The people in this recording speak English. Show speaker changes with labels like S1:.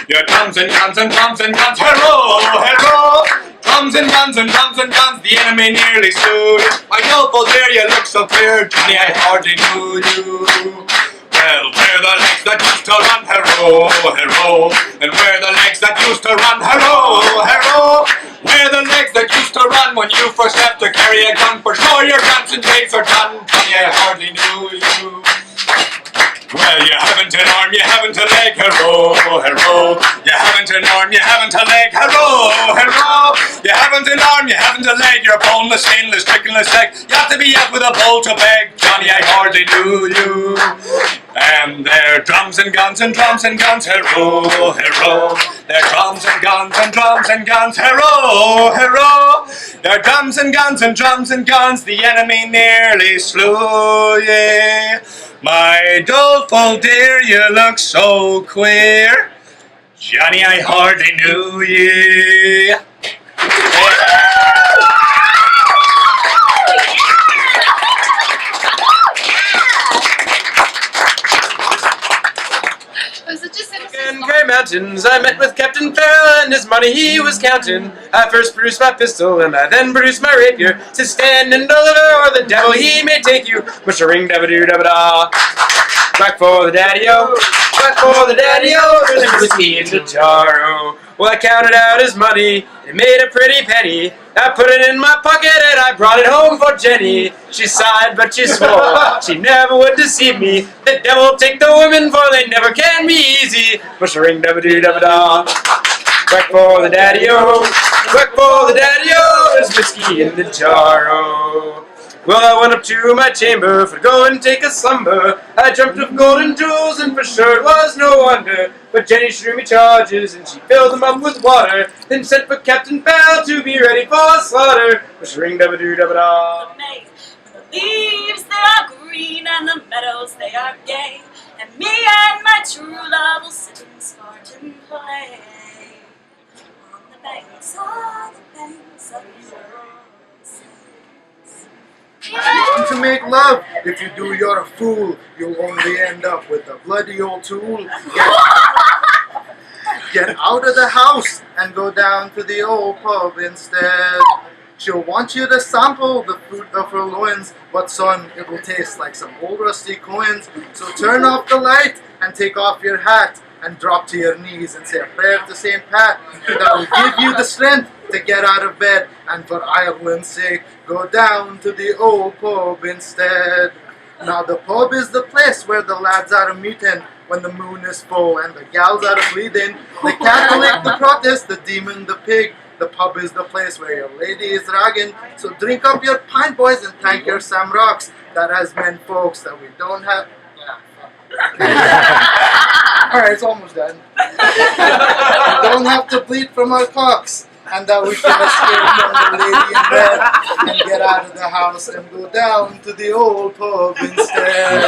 S1: Your drums and guns and drums and guns, hero, hero. Drums and guns and drums and guns, the enemy nearly slew you. My noble dear, you look so clear, Johnny, I hardly knew you. Well, where the legs that used to run, hero, hero. And where the legs that used to run, hero, hero. Where the legs that used to run when you first left to carry a gun. For sure your dancing days are done, Johnny, I hardly knew you. Well, you haven't an arm, you haven't a leg, hero, hero. You haven't an arm, you haven't a leg, hero, hero. You haven't an arm, you haven't a leg. You're boneless, stainless, chickenless leg. You have to be out with a bowl to beg, Johnny, I hardly knew you. And they're drums and guns and drums and guns, hero, hero. They're drums and guns and drums and guns, hero, hero. They're drums and guns and drums and guns, the enemy nearly slew ye. My doleful dear, you look so queer, Johnny, I hardly knew ye.
S2: In Grey Mountains, I met with Captain Farrell and his money he was counting. I first produced my pistol and I then produced my rapier. Said stand and deliver or the devil he may take you. Ring dabba doo dabba da. Back for the daddy-o, back for the daddy-o. There's whiskey in the jar-o. Well, I counted out his money, it made a pretty penny. I put it in my pocket and I brought it home for Jenny. She sighed but she swore she never would deceive me. The devil take the women for they never can be easy. Ring dabba doo dabba da. Back for the daddy-o, back for the daddy-o. There's whiskey in the jar-o. Well, I went up to my chamber for to go and take a slumber. I dreamt of golden jewels, and for sure it was no wonder. But Jenny threw me charges, and she filled them up with water. Then sent for Captain Farrell to be ready for slaughter. Ring dabba doo dabba da.
S3: The leaves they are green, and the meadows they are gay. And me and my true love will sit in sport and play on the banks of the
S4: If you want to make love, if you do, you're a fool. You'll only end up with a bloody old tool. Get out of the house and go down to the old pub instead. She'll want you to sample the fruit of her loins, but son, it will taste like some old rusty coins. So turn off the light and take off your hat and drop to your knees and say a prayer to St. Pat. That will give you the strength to get out of bed, and for Ireland's sake, go down to the old pub instead. Now the pub is the place where the lads are meeting when the moon is full and the gals are bleeding. The Catholic, the Protest, the demon, the pig. The pub is the place where your lady is ragging. So drink up your pint, boys, and thank your Sam Rocks that has meant, folks, that we don't have. Alright, it's almost done. We don't have to bleed from our cocks, and that we can escape from the lady in bed and get out of the house and go down to the old pub instead.